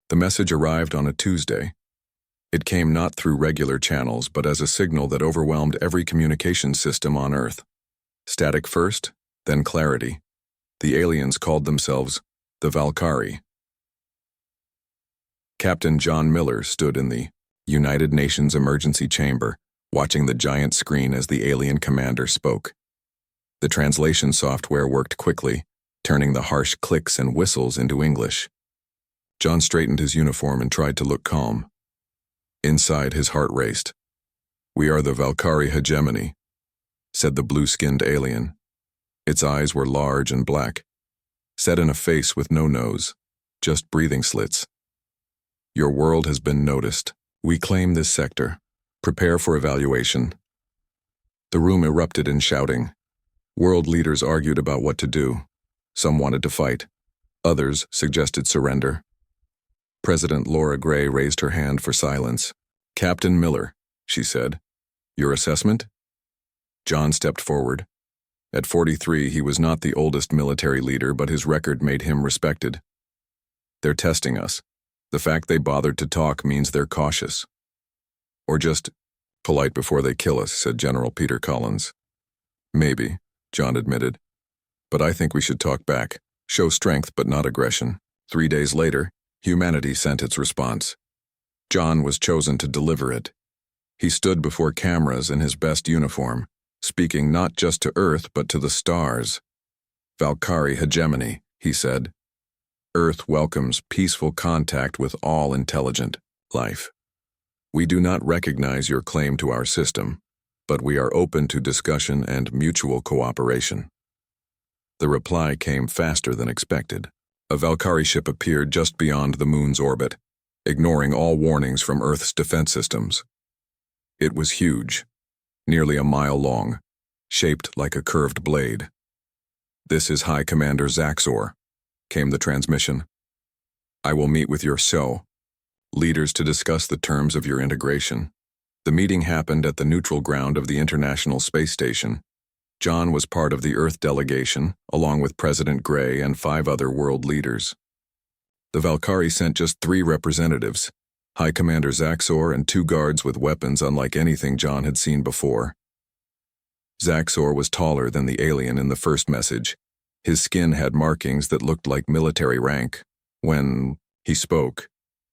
The message arrived on a Tuesday. It came not through regular channels, but as a signal that overwhelmed every communication system on Earth. Static first, then clarity. The aliens called themselves the Valkyrie. Captain John Miller stood in the United Nations Emergency Chamber, watching the giant screen as the alien commander spoke. The translation software worked quickly, turning the harsh clicks and whistles into English. John straightened his uniform and tried to look calm. Inside, his heart raced. "We are the Valkyrie hegemony," said the blue-skinned alien. Its eyes were large and black, set in a face with no nose, just breathing slits. "Your world has been noticed. We claim this sector. Prepare for evaluation." The room erupted in shouting. World leaders argued about what to do. Some wanted to fight. Others suggested surrender. President Laura Gray raised her hand for silence. "Captain Miller," she said, "your assessment?" John stepped forward. At 43, he was not the oldest military leader, but his record made him respected. "They're testing us. The fact they bothered to talk means they're cautious. Or just polite before they kill us," said General Peter Collins. "Maybe," John admitted. "But I think we should talk back, show strength but not aggression." 3 days later, humanity sent its response. John was chosen to deliver it. He stood before cameras in his best uniform, speaking not just to Earth but to the stars. "Valkyrie hegemony," he said. "Earth welcomes peaceful contact with all intelligent life. We do not recognize your claim to our system, but we are open to discussion and mutual cooperation." The reply came faster than expected. A Valkyrie ship appeared just beyond the moon's orbit, ignoring all warnings from Earth's defense systems. It was huge, nearly a mile long, shaped like a curved blade. "This is High Commander Zaxor," came the transmission. "I will meet with your SO leaders to discuss the terms of your integration." The meeting happened at the neutral ground of the International Space Station. John was part of the Earth delegation, along with President Gray and 5 other world leaders. The Valkyrie sent just 3 representatives, High Commander Zaxor and 2 guards with weapons unlike anything John had seen before. Zaxor was taller than the alien in the first message. His skin had markings that looked like military rank. When he spoke,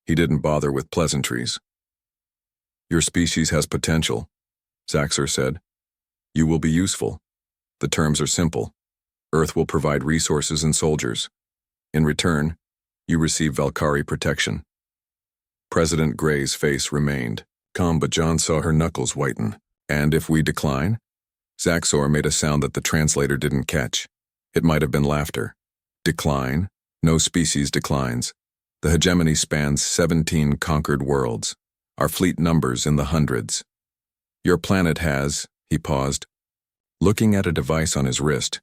he didn't bother with pleasantries. "Your species has potential," Zaxor said. "You will be useful. The terms are simple. Earth will provide resources and soldiers. In return, you receive Valkyrie protection." President Gray's face remained calm, but John saw her knuckles whiten. "And if we decline?" Zaxor made a sound that the translator didn't catch. It might have been laughter. "Decline? No species declines. The hegemony spans 17 conquered worlds. Our fleet numbers in the hundreds. Your planet has," he paused, looking at a device on his wrist,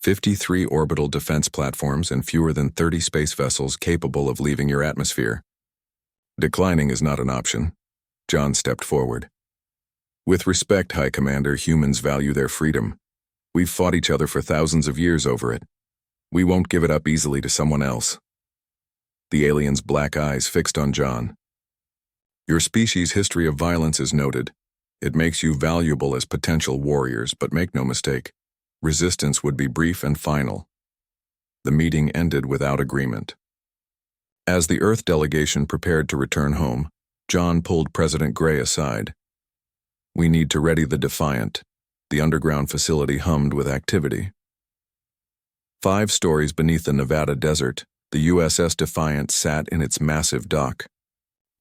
53 orbital defense platforms and fewer than 30 space vessels capable of leaving your atmosphere. "Declining is not an option." John stepped forward. "With respect, High Commander, humans value their freedom. We've fought each other for thousands of years over it. We won't give it up easily to someone else." The alien's black eyes fixed on John. "Your species' history of violence is noted. It makes you valuable as potential warriors, but make no mistake, resistance would be brief and final." The meeting ended without agreement. As the Earth delegation prepared to return home, John pulled President Gray aside. "We need to ready the Defiant." The underground facility hummed with activity. 5 stories beneath the Nevada desert, the USS Defiant sat in its massive dock.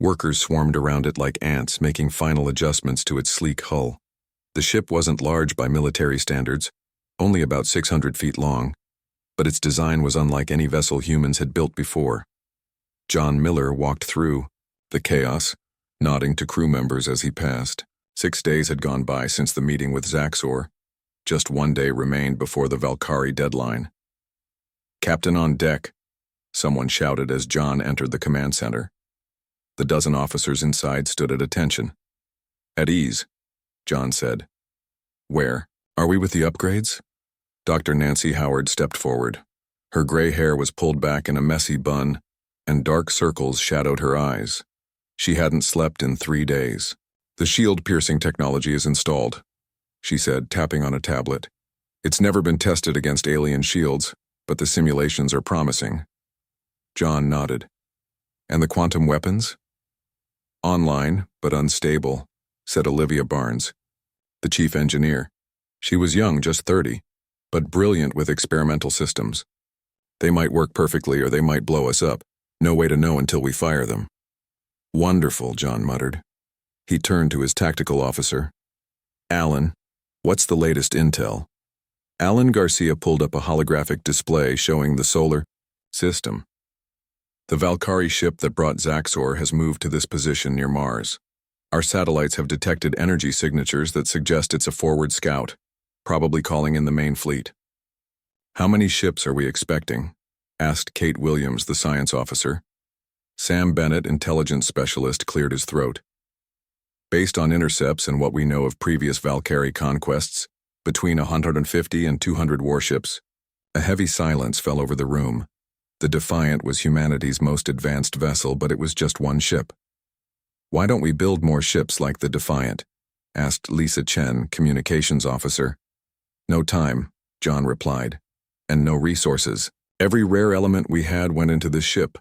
Workers swarmed around it like ants, making final adjustments to its sleek hull. The ship wasn't large by military standards, only about 600 feet long, but its design was unlike any vessel humans had built before. John Miller walked through the chaos, nodding to crew members as he passed. 6 days had gone by since the meeting with Zaxor. Just 1 day remained before the Valkyrie deadline. "Captain on deck," someone shouted as John entered the command center. The dozen officers inside stood at attention. "At ease," John said. "Where? Are we with the upgrades?" Dr. Nancy Howard stepped forward. Her gray hair was pulled back in a messy bun, and dark circles shadowed her eyes. She hadn't slept in 3 days. "The shield-piercing technology is installed," she said, tapping on a tablet. "It's never been tested against alien shields, but the simulations are promising." John nodded. "And the quantum weapons?" "Online, but unstable," said Olivia Barnes, the chief engineer. She was young, just 30, but brilliant with experimental systems. "They might work perfectly or they might blow us up. No way to know until we fire them." "Wonderful," John muttered. He turned to his tactical officer. "Alan, what's the latest intel?" Alan Garcia pulled up a holographic display showing the solar system. "The Valkyrie ship that brought Zaxor has moved to this position near Mars. Our satellites have detected energy signatures that suggest it's a forward scout, probably calling in the main fleet." "How many ships are we expecting?" asked Kate Williams, the science officer. Sam Bennett, intelligence specialist, cleared his throat. "Based on intercepts and what we know of previous Valkyrie conquests, between 150 and 200 warships." A heavy silence fell over the room. The Defiant was humanity's most advanced vessel, but it was just one ship. "Why don't we build more ships like the Defiant?" asked Lisa Chen, communications officer. "No time," John replied, "and no resources. Every rare element we had went into this ship."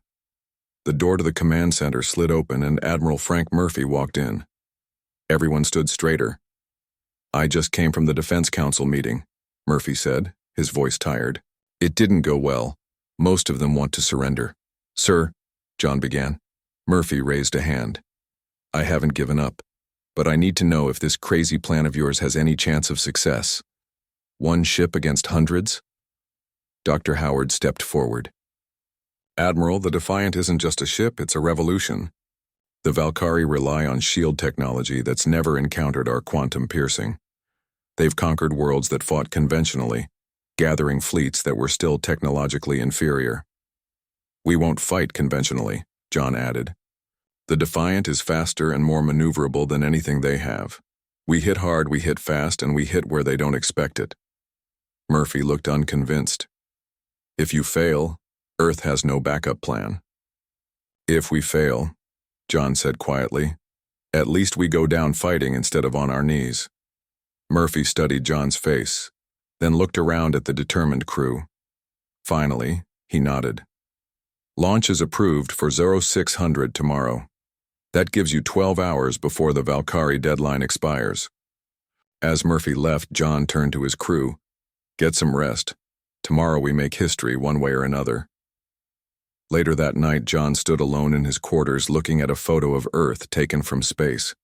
The door to the command center slid open and Admiral Frank Murphy walked in. Everyone stood straighter. "I just came from the Defense Council meeting," Murphy said, his voice tired. "It didn't go well. Most of them want to surrender." "Sir," John began. Murphy raised a hand. "I haven't given up, but I need to know if this crazy plan of yours has any chance of success. One ship against hundreds?" Dr. Howard stepped forward. "Admiral, the Defiant isn't just a ship, it's a revolution. The Valkyrie rely on shield technology that's never encountered our quantum piercing. They've conquered worlds that fought conventionally, gathering fleets that were still technologically inferior. We won't fight conventionally," John added. "The Defiant is faster and more maneuverable than anything they have. We hit hard, we hit fast, and we hit where they don't expect it." Murphy looked unconvinced. "If you fail, Earth has no backup plan." "If we fail," John said quietly, "at least we go down fighting instead of on our knees." Murphy studied John's face, then looked around at the determined crew. Finally, he nodded. "Launch is approved for 0600 tomorrow. That gives you 12 hours before the Valkyrie deadline expires." As Murphy left, John turned to his crew. "Get some rest. Tomorrow we make history one way or another." Later that night, John stood alone in his quarters looking at a photo of Earth taken from space.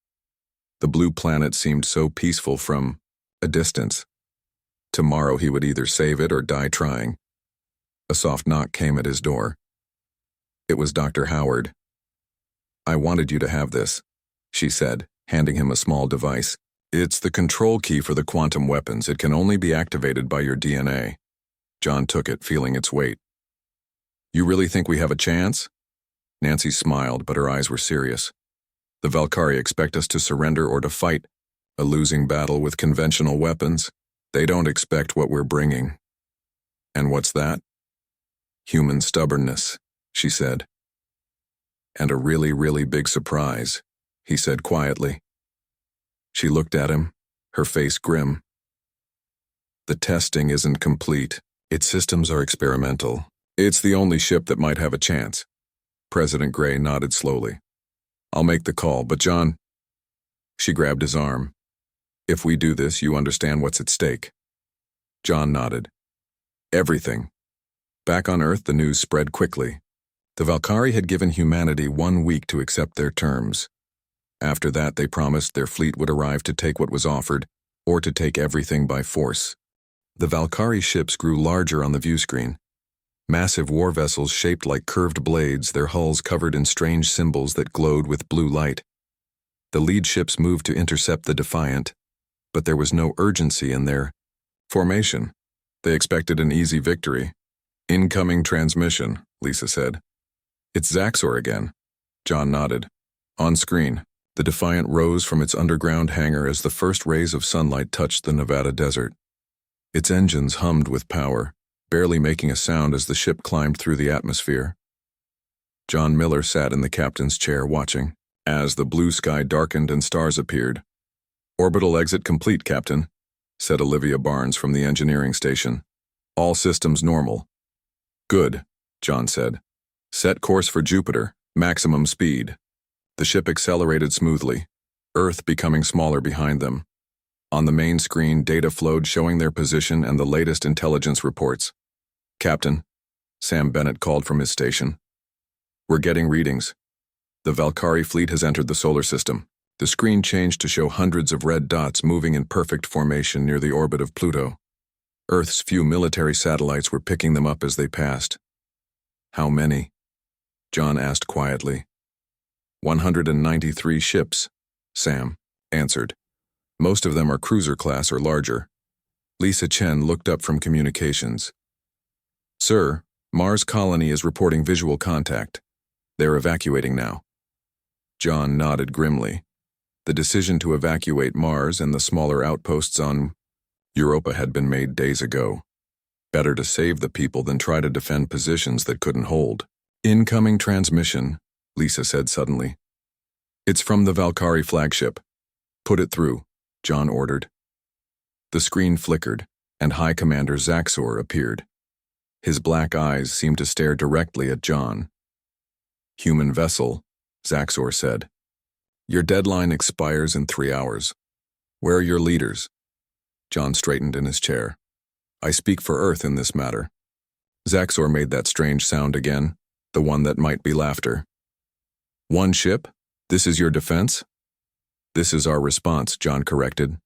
The blue planet seemed so peaceful from a distance. Tomorrow he would either save it or die trying. A soft knock came at his door. It was Dr. Howard. "I wanted you to have this," she said, handing him a small device. "It's the control key for the quantum weapons. It can only be activated by your DNA." John took it, feeling its weight. "You really think we have a chance?" Nancy smiled, but her eyes were serious. "The Valkyrie expect us to surrender or to fight a losing battle with conventional weapons. They don't expect what we're bringing." "And what's that?" "Human stubbornness," she said. "And a really, really big surprise," he said quietly. She looked at him, her face grim. "The testing isn't complete. Its systems are experimental. It's the only ship that might have a chance." President Gray nodded slowly. "I'll make the call, but John..." She grabbed his arm. "If we do this, you understand what's at stake." John nodded. "Everything." Back on Earth, the news spread quickly. The Valkyrie had given humanity 1 week to accept their terms. After that, they promised their fleet would arrive to take what was offered, or to take everything by force. The Valkyrie ships grew larger on the viewscreen. Massive war vessels shaped like curved blades, their hulls covered in strange symbols that glowed with blue light. The lead ships moved to intercept the Defiant, but there was no urgency in their formation. They expected an easy victory. "Incoming transmission," Lisa said. "It's Zaxor again." John nodded. On screen, the Defiant rose from its underground hangar as the first rays of sunlight touched the Nevada desert. Its engines hummed with power, barely making a sound as the ship climbed through the atmosphere. John Miller sat in the captain's chair watching, as the blue sky darkened and stars appeared. "Orbital exit complete, Captain," said Olivia Barnes from the engineering station. "All systems normal." "Good," John said. "Set course for Jupiter, maximum speed." The ship accelerated smoothly, Earth becoming smaller behind them. On the main screen, data flowed showing their position and the latest intelligence reports. "Captain," Sam Bennett called from his station. "We're getting readings. The Valkyrie fleet has entered the solar system." The screen changed to show hundreds of red dots moving in perfect formation near the orbit of Pluto. Earth's few military satellites were picking them up as they passed. "How many?" John asked quietly. 193 ships, Sam answered. "Most of them are cruiser class or larger." Lisa Chen looked up from communications. "Sir, Mars colony is reporting visual contact. They're evacuating now." John nodded grimly. The decision to evacuate Mars and the smaller outposts on Europa had been made days ago. Better to save the people than try to defend positions that couldn't hold. "Incoming transmission," Lisa said suddenly. "It's from the Valkyrie flagship." "Put it through," John ordered. The screen flickered, and High Commander Zaxor appeared. His black eyes seemed to stare directly at John. "Human vessel," Zaxor said. "Your deadline expires in 3 hours. Where are your leaders?" John straightened in his chair. "I speak for Earth in this matter." Zaxor made that strange sound again, the one that might be laughter. "One ship? This is your defense?" "This is our response," John corrected.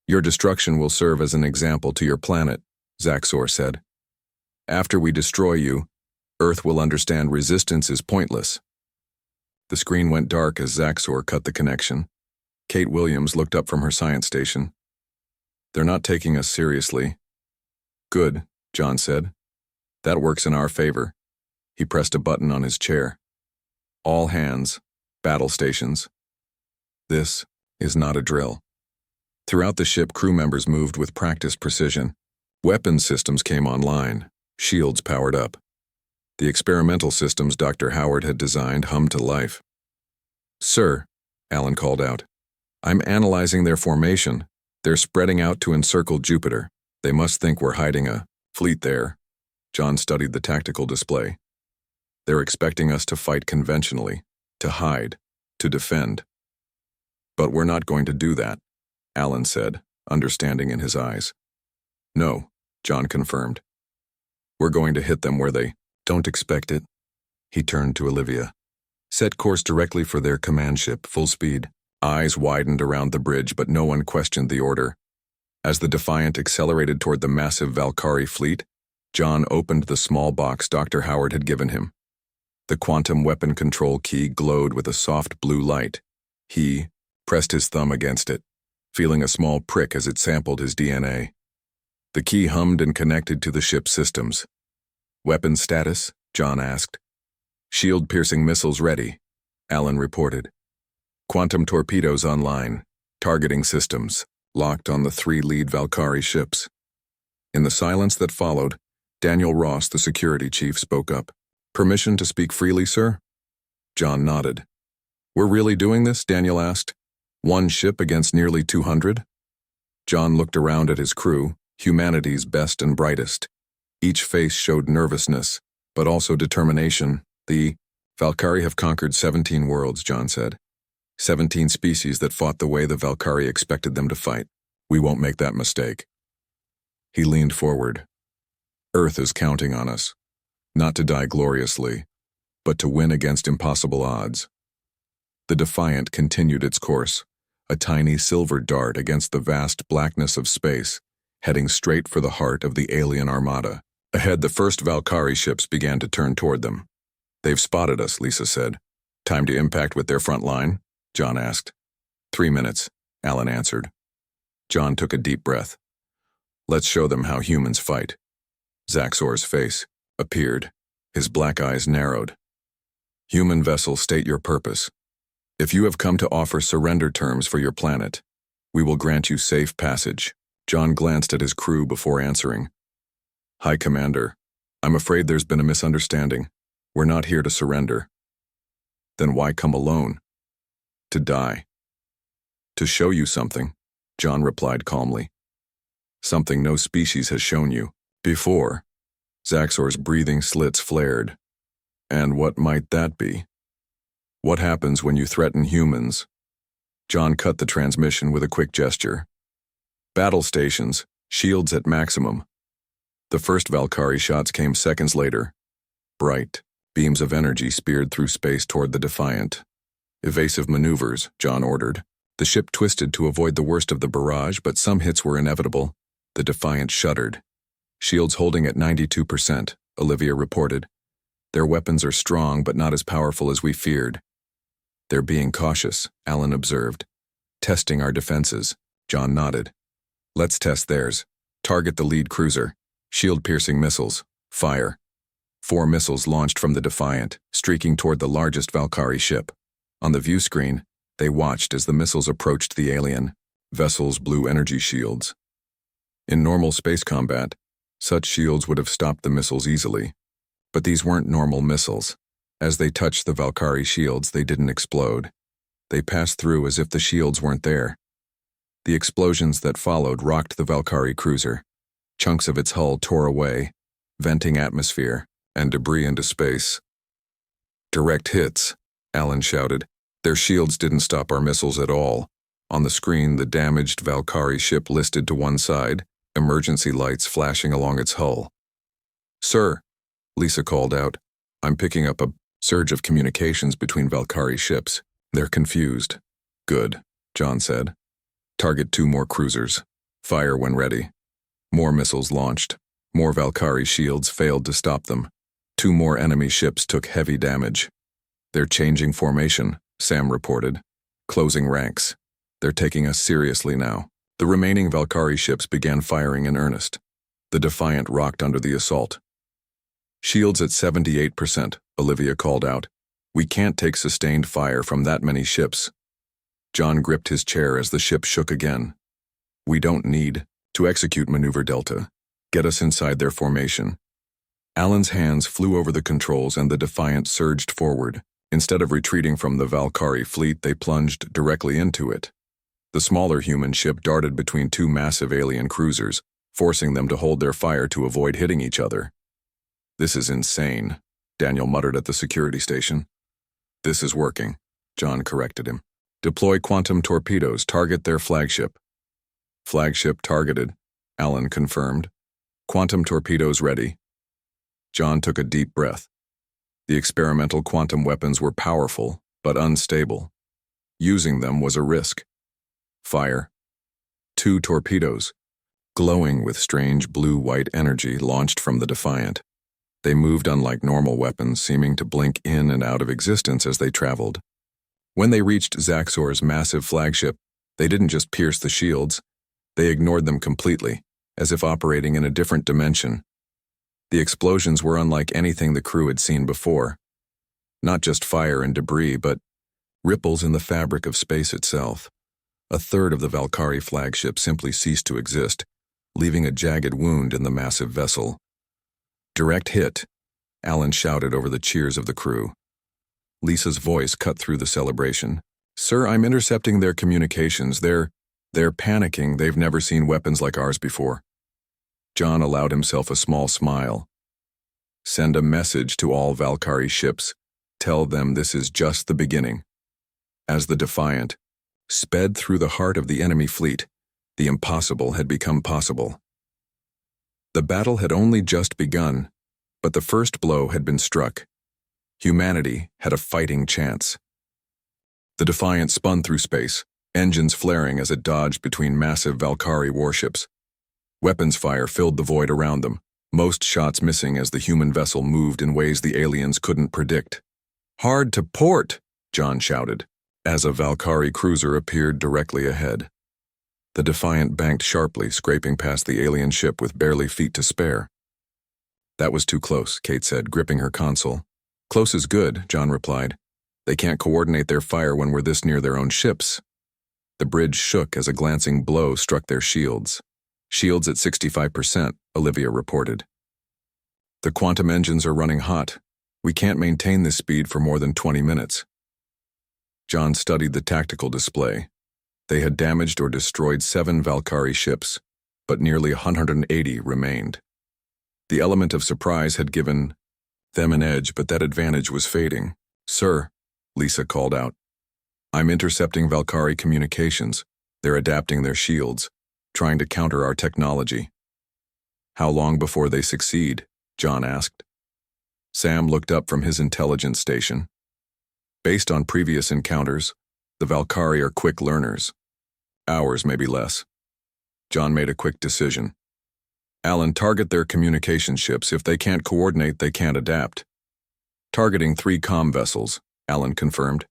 "Your destruction will serve as an example to your planet," Zaxor said. "After we destroy you, Earth will understand resistance is pointless." The screen went dark as Zaxor cut the connection. Kate Williams looked up from her science station. "They're not taking us seriously." "Good," John said. "That works in our favor." He pressed a button on his chair. "All hands, battle stations." This is not a drill. Throughout the ship, crew members moved with practiced precision. Weapon systems came online, shields powered up. The experimental systems Dr. Howard had designed hummed to life. "Sir," Alan called out, "I'm analyzing their formation. They're spreading out to encircle Jupiter. They must think we're hiding a fleet there." John studied the tactical display. "They're expecting us to fight conventionally, to hide, to defend." "But we're not going to do that," Alan said, understanding in his eyes. "No," John confirmed. "We're going to hit them where they don't expect it." He turned to Olivia. "Set course directly for their command ship, full speed." Eyes widened around the bridge, but no one questioned the order. As the Defiant accelerated toward the massive Valkyrie fleet, John opened the small box Dr. Howard had given him. The quantum weapon control key glowed with a soft blue light. He pressed his thumb against it, feeling a small prick as it sampled his DNA. The key hummed and connected to the ship's systems. "Weapon status?" John asked. "Shield-piercing missiles ready," Alan reported. "Quantum torpedoes online. Targeting systems locked on the 3 lead Valkyrie ships." In the silence that followed, Daniel Ross, the security chief, spoke up. "Permission to speak freely, sir?" John nodded. "We're really doing this?" Daniel asked. "One ship against nearly 200? John looked around at his crew, humanity's best and brightest. Each face showed nervousness, but also determination. "The Valkyrie have conquered 17 worlds," John said. 17 species that fought the way the Valkyrie expected them to fight. "We won't make that mistake." He leaned forward. "Earth is counting on us, not to die gloriously, but to win against impossible odds." The Defiant continued its course, a tiny silver dart against the vast blackness of space, heading straight for the heart of the alien armada. Ahead, the first Valkyrie ships began to turn toward them. "They've spotted us," Lisa said. "Time to impact with their front line?" John asked. 3 minutes, Alan answered. John took a deep breath. "Let's show them how humans fight." Zaxor's face appeared, his black eyes narrowed. "Human vessel, state your purpose. If you have come to offer surrender terms for your planet, we will grant you safe passage." John glanced at his crew before answering. "High Commander, I'm afraid there's been a misunderstanding. We're not here to surrender. Then why come alone? To die. To show you something, John replied calmly. Something no species has shown you before. Zaxor's breathing slits flared. And what might that be? What happens when you threaten humans? John cut the transmission with a quick gesture. Battle stations, shields at maximum. The first Valkyrie shots came seconds later. Bright beams of energy speared through space toward the Defiant. Evasive maneuvers, John ordered. The ship twisted to avoid the worst of the barrage, but some hits were inevitable. The Defiant shuddered. Shields holding at 92%, Olivia reported. Their weapons are strong, but not as powerful as we feared. They're being cautious, Alan observed. Testing our defenses, John nodded. Let's test theirs. Target the lead cruiser. Shield-piercing missiles. Fire. 4 missiles launched from the Defiant, streaking toward the largest Valkyrie ship. On the view screen, they watched as the missiles approached the alien. Vessels blew energy shields. In normal space combat, such shields would have stopped the missiles easily. But these weren't normal missiles. As they touched the Valkyrie shields, they didn't explode. They passed through as if the shields weren't there. The explosions that followed rocked the Valkyrie cruiser. Chunks of its hull tore away, venting atmosphere and debris into space. Direct hits, Alan shouted. Their shields didn't stop our missiles at all. On the screen, the damaged Valkyrie ship listed to one side, emergency lights flashing along its hull. Sir, Lisa called out, I'm picking up a surge of communications between Valkyrie ships. They're confused. Good, John said. Target 2 more cruisers. Fire when ready. More missiles launched. More Valkyrie shields failed to stop them. 2 more enemy ships took heavy damage. They're changing formation, Sam reported. Closing ranks. They're taking us seriously now. The remaining Valkyrie ships began firing in earnest. The Defiant rocked under the assault. Shields at 78%, Olivia called out. We can't take sustained fire from that many ships. John gripped his chair as the ship shook again. We don't need to execute Maneuver Delta. Get us inside their formation. Alan's hands flew over the controls and the Defiant surged forward. Instead of retreating from the Valkyrie fleet, they plunged directly into it. The smaller human ship darted between 2 massive alien cruisers, forcing them to hold their fire to avoid hitting each other. This is insane, Daniel muttered at the security station. This is working, John corrected him. Deploy quantum torpedoes, target their flagship. Flagship targeted, Alan confirmed. Quantum torpedoes ready. John took a deep breath. The experimental quantum weapons were powerful, but unstable. Using them was a risk. Fire. 2 torpedoes, glowing with strange blue-white energy, launched from the Defiant. They moved unlike normal weapons, seeming to blink in and out of existence as they traveled. When they reached Zaxor's massive flagship, they didn't just pierce the shields, they ignored them completely, as if operating in a different dimension. The explosions were unlike anything the crew had seen before. Not just fire and debris, but ripples in the fabric of space itself. A third of the Valkyrie flagship simply ceased to exist, leaving a jagged wound in the massive vessel. Direct hit, Alan shouted over the cheers of the crew. Lisa's voice cut through the celebration. Sir, I'm intercepting their communications. They're panicking. They've never seen weapons like ours before. John allowed himself a small smile. Send a message to all Valkyrie ships. Tell them this is just the beginning. As the Defiant sped through the heart of the enemy fleet, the impossible had become possible. The battle had only just begun, but the first blow had been struck. Humanity had a fighting chance. The Defiant spun through space, engines flaring as it dodged between massive Valkyrie warships. Weapons fire filled the void around them, most shots missing as the human vessel moved in ways the aliens couldn't predict. Hard to port, John shouted, as a Valkyrie cruiser appeared directly ahead. The Defiant banked sharply, scraping past the alien ship with barely feet to spare. That was too close, Kate said, gripping her console. Close is good, John replied. They can't coordinate their fire when we're this near their own ships. The bridge shook as a glancing blow struck their shields. Shields at 65%, Olivia reported. The quantum engines are running hot. We can't maintain this speed for more than 20 minutes. John studied the tactical display. They had damaged or destroyed 7 Valkyrie ships, but nearly 180 remained. The element of surprise had given them an edge, but that advantage was fading. "Sir," Lisa called out. "I'm intercepting Valkyrie communications. They're adapting their shields, trying to counter our technology." "How long before they succeed?" John asked. Sam looked up from his intelligence station. "Based on previous encounters, the Valkyrie are quick learners. Hours, maybe less." John made a quick decision. "Alan, target their communication ships. If they can't coordinate, they can't adapt." "Targeting 3 comm vessels," Alan confirmed.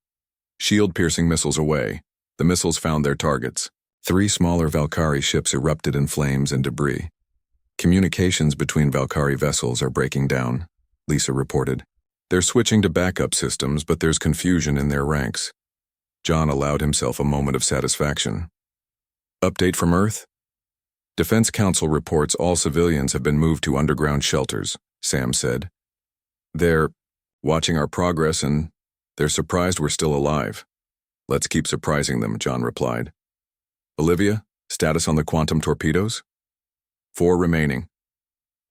"Shield-piercing missiles away." The missiles found their targets. 3 smaller Valkyrie ships erupted in flames and debris. "Communications between Valkyrie vessels are breaking down," Lisa reported. "They're switching to backup systems, but there's confusion in their ranks." John allowed himself a moment of satisfaction. "Update from Earth?" "Defense Council reports all civilians have been moved to underground shelters," Sam said. "They're watching our progress and they're surprised we're still alive." "Let's keep surprising them," John replied. "Olivia, status on the quantum torpedoes?" 4 remaining.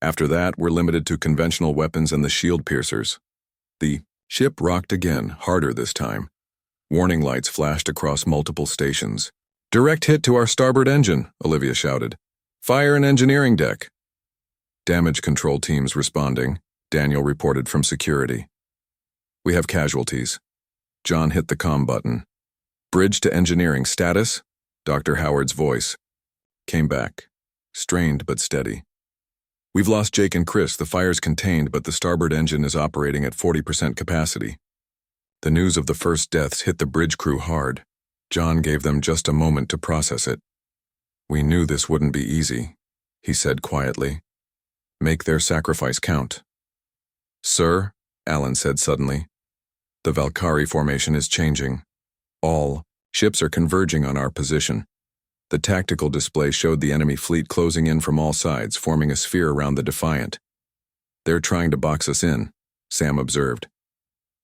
After that, we're limited to conventional weapons and the shield piercers." The ship rocked again, harder this time. Warning lights flashed across multiple stations. "Direct hit to our starboard engine," Olivia shouted. "Fire an engineering deck." "Damage control teams responding," Daniel reported from security. "We have casualties." John hit the comm button. "Bridge to engineering status?" Dr. Howard's voice came back, strained but steady. "We've lost Jake and Chris. The fire's contained, but the starboard engine is operating at 40% capacity." The news of the first deaths hit the bridge crew hard. John gave them just a moment to process it. "We knew this wouldn't be easy," he said quietly. "Make their sacrifice count." "Sir," Alan said suddenly, "the Valkyrie formation is changing. All ships are converging on our position." The tactical display showed the enemy fleet closing in from all sides, forming a sphere around the Defiant. "They're trying to box us in," Sam observed.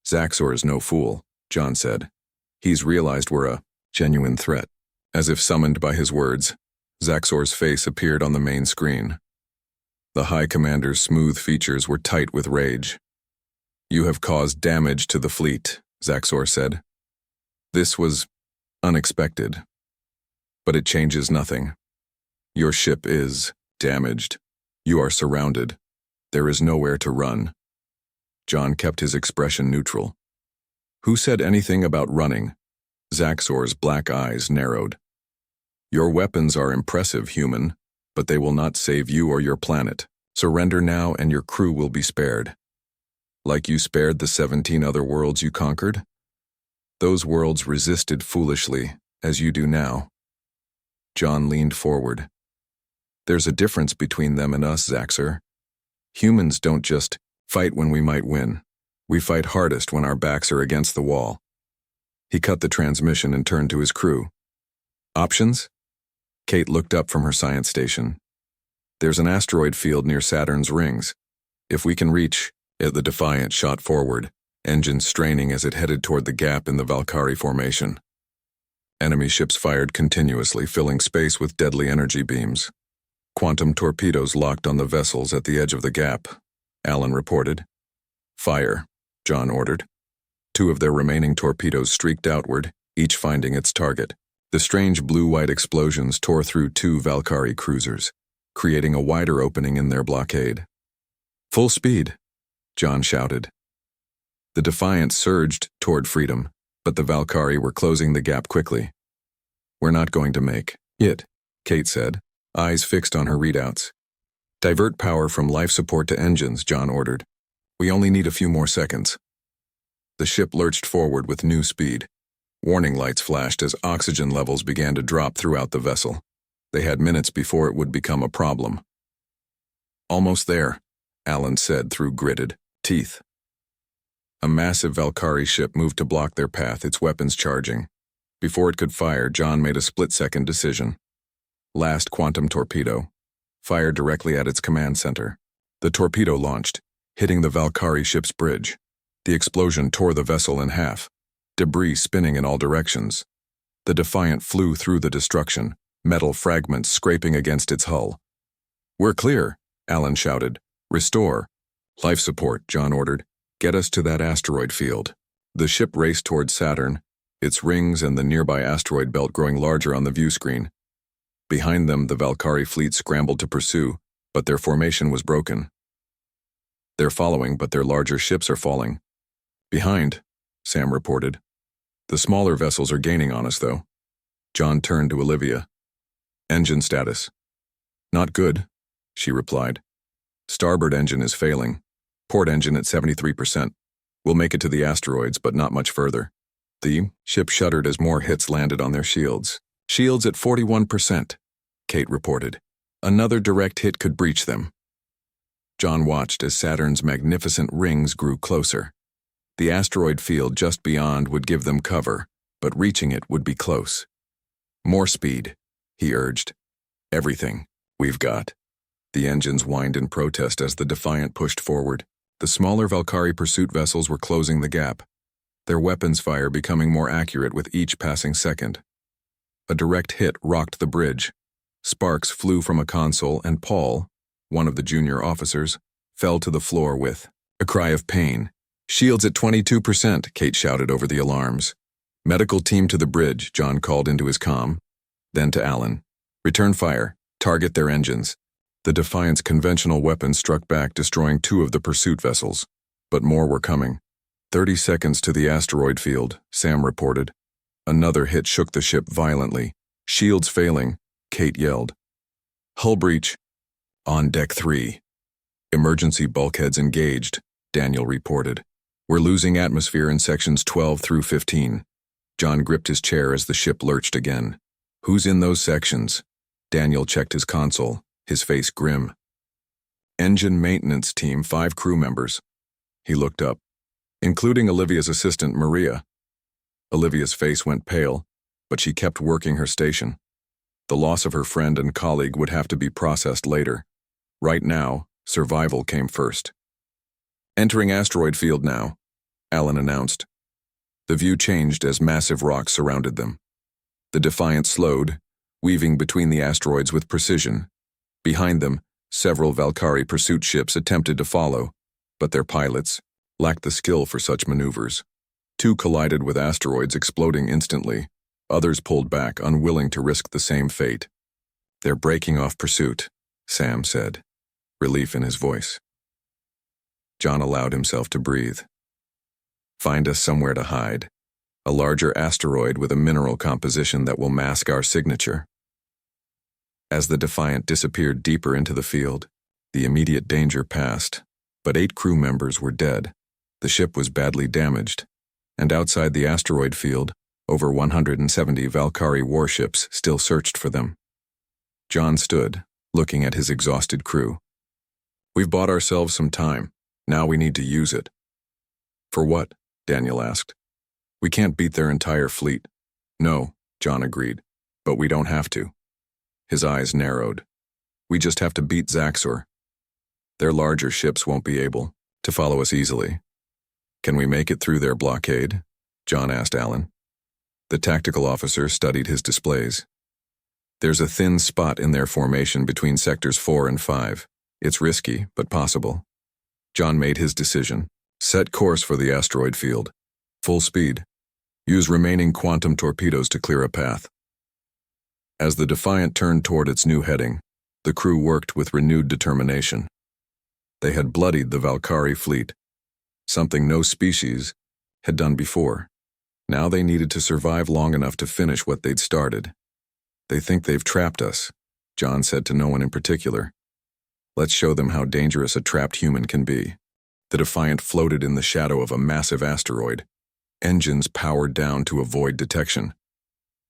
"Zaxor is no fool," John said. "He's realized we're a genuine threat." As if summoned by his words, Zaxor's face appeared on the main screen. The High Commander's smooth features were tight with rage. "You have caused damage to the fleet," Zaxor said. "This was unexpected. But it changes nothing. Your ship is damaged. You are surrounded. There is nowhere to run." John kept his expression neutral. "Who said anything about running?" Zaxor's black eyes narrowed. "Your weapons are impressive, human, but they will not save you or your planet. Surrender now and your crew will be spared. Like you spared the 17 other worlds you conquered? Those worlds resisted foolishly, as you do now." John leaned forward. "There's a difference between them and us, Zaxor. Humans don't just fight when we might win. We fight hardest when our backs are against the wall." He cut the transmission and turned to his crew. "Options?" Kate looked up from her science station. "There's an asteroid field near Saturn's rings. If we can reach it." The Defiant shot forward, engines straining as it headed toward the gap in the Valkyrie formation. Enemy ships fired continuously, filling space with deadly energy beams. Quantum torpedoes locked on the vessels at the edge of the gap, Alan reported. "Fire," John ordered. 2 of their remaining torpedoes streaked outward, each finding its target. The strange blue-white explosions tore through 2 Valkyrie cruisers, creating a wider opening in their blockade. "Full speed," John shouted. The Defiant surged toward freedom, but the Valkyrie were closing the gap quickly. "We're not going to make it," Kate said, eyes fixed on her readouts. "Divert power from life support to engines," John ordered. "We only need a few more seconds." The ship lurched forward with new speed. Warning lights flashed as oxygen levels began to drop throughout the vessel. They had minutes before it would become a problem. "Almost there," Alan said through gritted teeth. A massive Valkyrie ship moved to block their path, its weapons charging. Before it could fire, John made a split-second decision. Last quantum torpedo. Fired directly at its command center. The torpedo launched, hitting the Valkyrie ship's bridge. The explosion tore the vessel in half, debris spinning in all directions. The Defiant flew through the destruction, metal fragments scraping against its hull. "We're clear," Alan shouted. "Restore." "Life support," John ordered. "Get us to that asteroid field." The ship raced toward Saturn, its rings and the nearby asteroid belt growing larger on the view screen. Behind them, the Valkyrie fleet scrambled to pursue, but their formation was broken. "They're following, but their larger ships are falling." "Behind," Sam reported. "The smaller vessels are gaining on us, though." John turned to Olivia. "Engine status." "Not good," she replied. "Starboard engine is failing. Port engine at 73%. We'll make it to the asteroids, but not much further." The ship shuddered as more hits landed on their shields. "Shields at 41%, Kate reported. "Another direct hit could breach them." John watched as Saturn's magnificent rings grew closer. The asteroid field just beyond would give them cover, but reaching it would be close. "More speed," he urged. "Everything we've got." The engines whined in protest as the Defiant pushed forward. The smaller Valkyrie pursuit vessels were closing the gap, their weapons fire becoming more accurate with each passing second. A direct hit rocked the bridge. Sparks flew from a console, and Paul, one of the junior officers, fell to the floor with a cry of pain. "Shields at 22%, Kate shouted over the alarms. "Medical team to the bridge," John called into his comm. Then to Alan. "Return fire. Target their engines." The Defiant's conventional weapons struck back, destroying 2 of the pursuit vessels, but more were coming. 30 seconds to the asteroid field, Sam reported. Another hit shook the ship violently. "Shields failing," Kate yelled. "Hull breach." "On deck 3. "Emergency bulkheads engaged," Daniel reported. "We're losing atmosphere in sections 12 through 15. John gripped his chair as the ship lurched again. "Who's in those sections?" Daniel checked his console, his face grim. "Engine maintenance team, 5 crew members." He looked up, including Olivia's assistant, Maria. Olivia's face went pale, but she kept working her station. The loss of her friend and colleague would have to be processed later. Right now, survival came first. "Entering asteroid field now," Alan announced. The view changed as massive rocks surrounded them. The Defiant slowed, weaving between the asteroids with precision. Behind them, several Valkyrie pursuit ships attempted to follow, but their pilots lacked the skill for such maneuvers. 2 collided with asteroids, exploding instantly. Others pulled back, unwilling to risk the same fate. "They're breaking off pursuit," Sam said, relief in his voice. John allowed himself to breathe. "Find us somewhere to hide. A larger asteroid with a mineral composition that will mask our signature." As the Defiant disappeared deeper into the field, the immediate danger passed, but 8 crew members were dead. The ship was badly damaged, and outside the asteroid field, over 170 Valkyrie warships still searched for them. John stood, looking at his exhausted crew. "We've bought ourselves some time. Now we need to use it." "For what?" Daniel asked. "We can't beat their entire fleet." "No," John agreed, "but we don't have to." His eyes narrowed. "We just have to beat Zaxor. Their larger ships won't be able to follow us easily." "Can we make it through their blockade?" John asked Alan. The tactical officer studied his displays. "There's a thin spot in their formation between sectors 4 and 5. It's risky, but possible." John made his decision. "Set course for the asteroid field. Full speed. Use remaining quantum torpedoes to clear a path." As the Defiant turned toward its new heading, the crew worked with renewed determination. They had bloodied the Valkyrie fleet, something no species had done before. Now they needed to survive long enough to finish what they'd started. "They think they've trapped us," John said to no one in particular. "Let's show them how dangerous a trapped human can be." The Defiant floated in the shadow of a massive asteroid, engines powered down to avoid detection.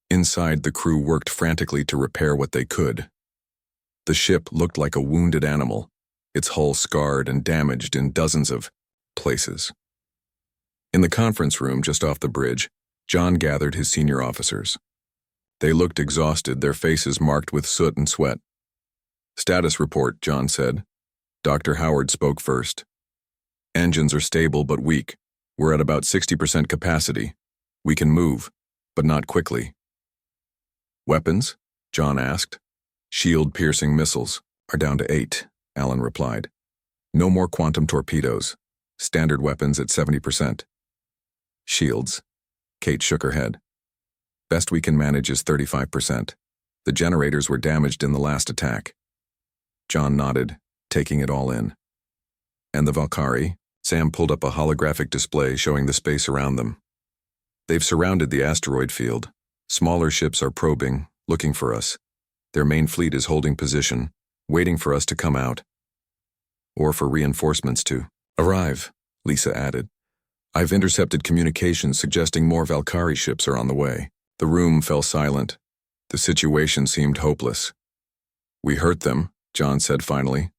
Inside, the crew worked frantically to repair what they could. The ship looked like a wounded animal, its hull scarred and damaged in dozens of places. In the conference room just off the bridge, John gathered his senior officers. They looked exhausted, their faces marked with soot and sweat. "Status report," John said. Dr. Howard spoke first. "Engines are stable but weak. We're at about 60% capacity. We can move, but not quickly. Weapons? John asked. Shield-piercing missiles are down to 8, Alan replied. No more quantum torpedoes. Standard weapons at 70%. Shields? Kate shook her head. Best we can manage is 35%. The generators were damaged in the last attack. John nodded, taking it all in. And the Valkyrie? Sam pulled up a holographic display showing the space around them. They've surrounded the asteroid field. Smaller ships are probing, looking for us. Their main fleet is holding position, waiting for us to come out. Or for reinforcements to arrive, Lisa added. I've intercepted communications suggesting more Valkyrie ships are on the way. The room fell silent. The situation seemed hopeless. We hurt them, John said finally.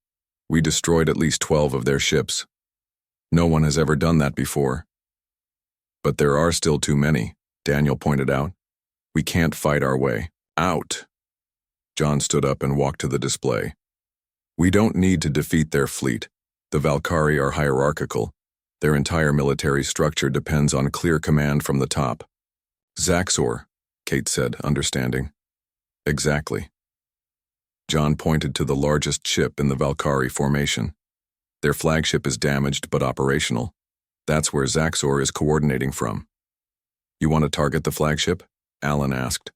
We destroyed at least 12 of their ships. No one has ever done that before. But there are still too many, Daniel pointed out. We can't fight our way out. John stood up and walked to the display. We don't need to defeat their fleet. The Valkyrie are hierarchical. Their entire military structure depends on clear command from the top. Zaxor, Kate said, understanding. Exactly. John pointed to the largest ship in the Valkyrie formation. Their flagship is damaged but operational. That's where Zaxor is coordinating from. You want to target the flagship? Alan asked.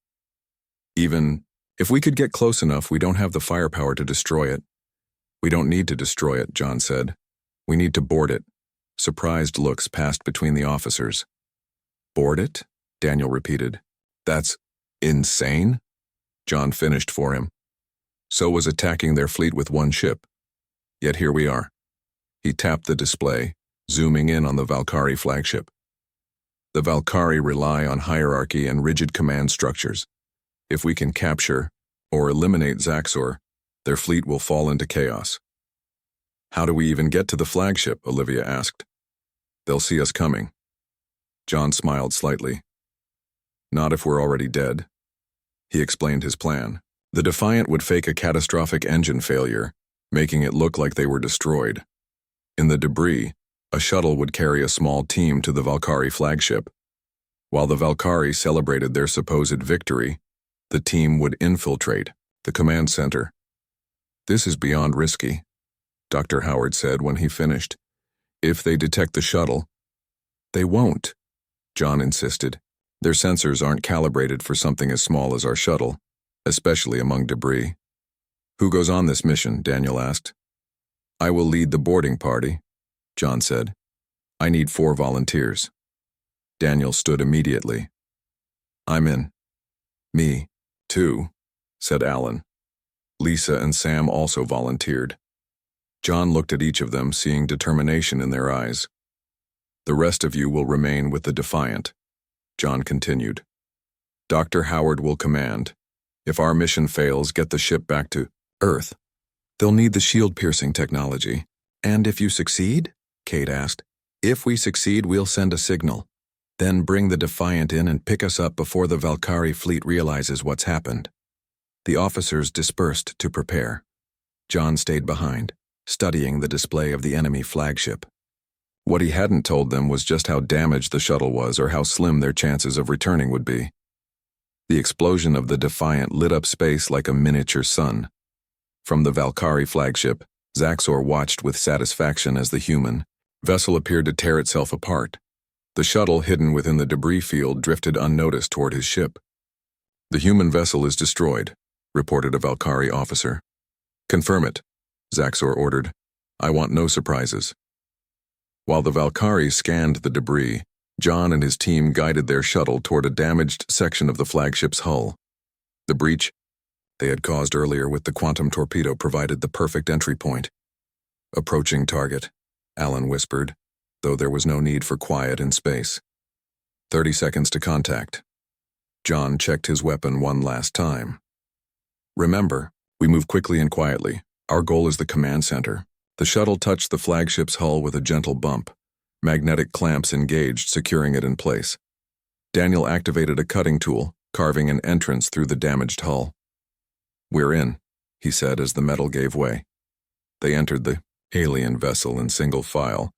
Even if we could get close enough, we don't have the firepower to destroy it. We don't need to destroy it, John said. We need to board it. Surprised looks passed between the officers. Board it? Daniel repeated. That's insane? John finished for him. So was attacking their fleet with one ship. Yet here we are. He tapped the display, zooming in on the Valkyrie flagship. The Valkyrie rely on hierarchy and rigid command structures. If we can capture or eliminate Zaxor, their fleet will fall into chaos. How do we even get to the flagship? Olivia asked. They'll see us coming. John smiled slightly. Not if we're already dead. He explained his plan. The Defiant would fake a catastrophic engine failure, making it look like they were destroyed. In the debris, a shuttle would carry a small team to the Valkyrie flagship. While the Valkyrie celebrated their supposed victory, the team would infiltrate the command center. This is beyond risky, Dr. Howard said when he finished. If they detect the shuttle, they won't, John insisted. Their sensors aren't calibrated for something as small as our shuttle, especially among debris. Who goes on this mission? Daniel asked. I will lead the boarding party, John said. I need 4 volunteers. Daniel stood immediately. I'm in. Me, too, said Alan. Lisa and Sam also volunteered. John looked at each of them, seeing determination in their eyes. The rest of you will remain with the Defiant, John continued. Dr. Howard will command. If our mission fails, get the ship back to Earth. They'll need the shield-piercing technology. And if you succeed? Kate asked. If we succeed, we'll send a signal. Then bring the Defiant in and pick us up before the Valkyrie fleet realizes what's happened. The officers dispersed to prepare. John stayed behind, studying the display of the enemy flagship. What he hadn't told them was just how damaged the shuttle was or how slim their chances of returning would be. The explosion of the Defiant lit up space like a miniature sun. From the Valkyrie flagship, Zaxor watched with satisfaction as the human vessel appeared to tear itself apart. The shuttle, hidden within the debris field, drifted unnoticed toward his ship. The human vessel is destroyed, reported a Valkyrie officer. Confirm it, Zaxor ordered. I want no surprises. While the Valkyrie scanned the debris, John and his team guided their shuttle toward a damaged section of the flagship's hull. The breach they had caused earlier with the quantum torpedo provided the perfect entry point. Approaching target, Alan whispered, though there was no need for quiet in space. 30 seconds to contact. John checked his weapon one last time. Remember, we move quickly and quietly. Our goal is the command center. The shuttle touched the flagship's hull with a gentle bump. Magnetic clamps engaged, securing it in place. Daniel activated a cutting tool, carving an entrance through the damaged hull. We're in, he said as the metal gave way. They entered the alien vessel in single file,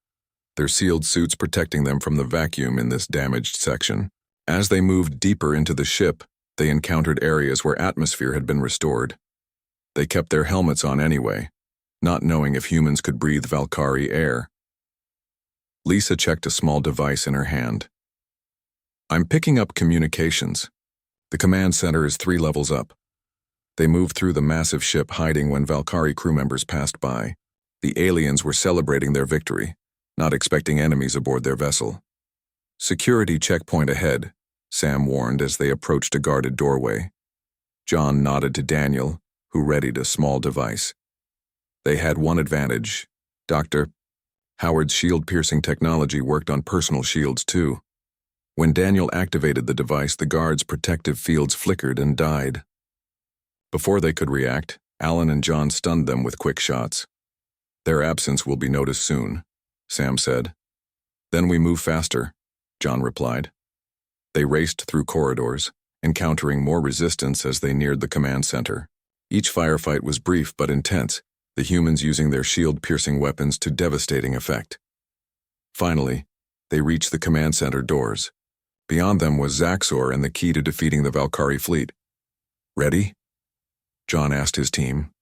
their sealed suits protecting them from the vacuum in this damaged section. As they moved deeper into the ship, they encountered areas where atmosphere had been restored. They kept their helmets on anyway, not knowing if humans could breathe Valkyrie air. Lisa checked a small device in her hand. "I'm picking up communications. The command center is 3 levels up." They moved through the massive ship, hiding when Valkyrie crew members passed by. The aliens were celebrating their victory, not expecting enemies aboard their vessel. "Security checkpoint ahead," Sam warned as they approached a guarded doorway. John nodded to Daniel, who readied a small device. They had one advantage. Dr. Howard's shield-piercing technology worked on personal shields too. When Daniel activated the device, the guards' protective fields flickered and died. Before they could react, Alan and John stunned them with quick shots. "Their absence will be noticed soon," Sam said. "Then we move faster," John replied. They raced through corridors, encountering more resistance as they neared the command center. Each firefight was brief but intense, the humans using their shield-piercing weapons to devastating effect. Finally, they reached the command center doors. Beyond them was Zaxor and the key to defeating the Valkyrie fleet. "Ready?" John asked his team.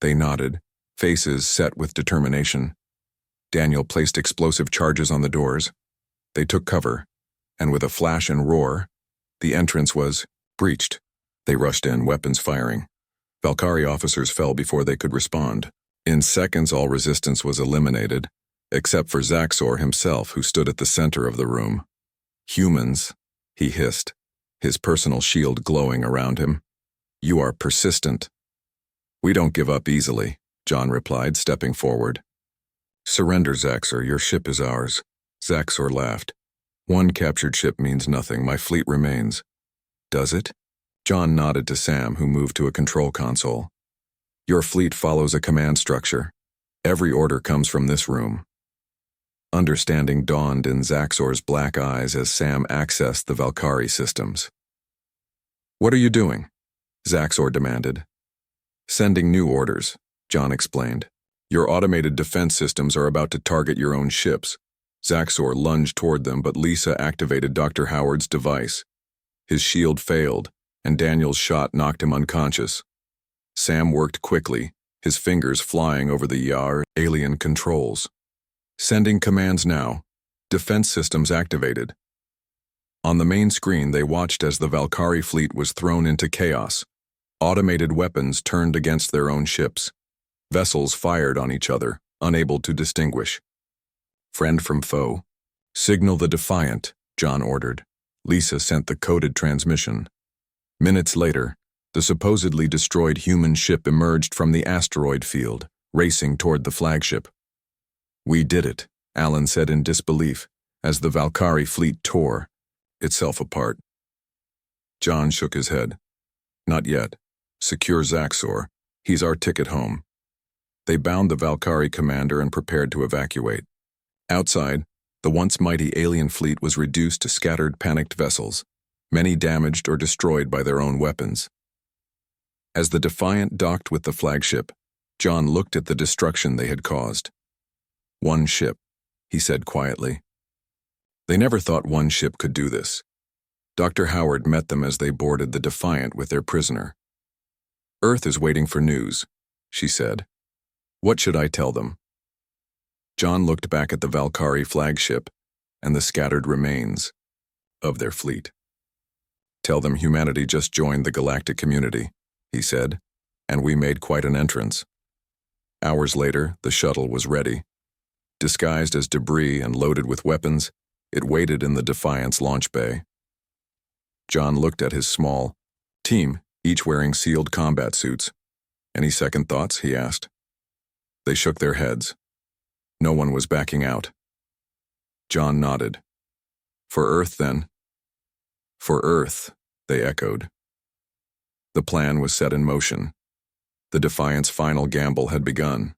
They nodded, faces set with determination. Daniel placed explosive charges on the doors. They took cover, and with a flash and roar, the entrance was breached. They rushed in, weapons firing. Valkyrie officers fell before they could respond. In seconds, all resistance was eliminated, except for Zaxor himself, who stood at the center of the room. "Humans," he hissed, his personal shield glowing around him. "You are persistent." "We don't give up easily," John replied, stepping forward. "Surrender, Zaxor, your ship is ours." Zaxor laughed. "One captured ship means nothing, my fleet remains." "Does it?" John nodded to Sam, who moved to a control console. "Your fleet follows a command structure. Every order comes from this room." Understanding dawned in Zaxor's black eyes as Sam accessed the Valkyrie systems. "What are you doing?" Zaxor demanded. "Sending new orders," John explained. "Your automated defense systems are about to target your own ships." Zaxor lunged toward them, but Lisa activated Dr. Howard's device. His shield failed, and Daniel's shot knocked him unconscious. Sam worked quickly, his fingers flying over the Yar alien controls. "Sending commands now. Defense systems activated." On the main screen, they watched as the Valkyrie fleet was thrown into chaos. Automated weapons turned against their own ships. Vessels fired on each other, unable to distinguish. "Friend from foe." "Signal the Defiant," John ordered. Lisa sent the coded transmission. Minutes later, the supposedly destroyed human ship emerged from the asteroid field, racing toward the flagship. "We did it," Alan said in disbelief, as the Valkyrie fleet tore itself apart. John shook his head. "Not yet. Secure Zaxor. He's our ticket home." They bound the Valkyrie commander and prepared to evacuate. Outside, the once mighty alien fleet was reduced to scattered, panicked vessels, many damaged or destroyed by their own weapons. As the Defiant docked with the flagship, John looked at the destruction they had caused. "One ship," he said quietly. They never thought one ship could do this. Dr. Howard met them as they boarded the Defiant with their prisoner. "Earth is waiting for news," she said. "What should I tell them?" John looked back at the Valkyrie flagship and the scattered remains of their fleet. "Tell them humanity just joined the galactic community," he said, "and we made quite an entrance." Hours later, the shuttle was ready. Disguised as debris and loaded with weapons, it waited in the Defiant's launch bay. John looked at his small team, each wearing sealed combat suits. "Any second thoughts?" he asked. They shook their heads. No one was backing out. John nodded. "For Earth, then?" "For Earth," they echoed. The plan was set in motion. The Defiant's final gamble had begun.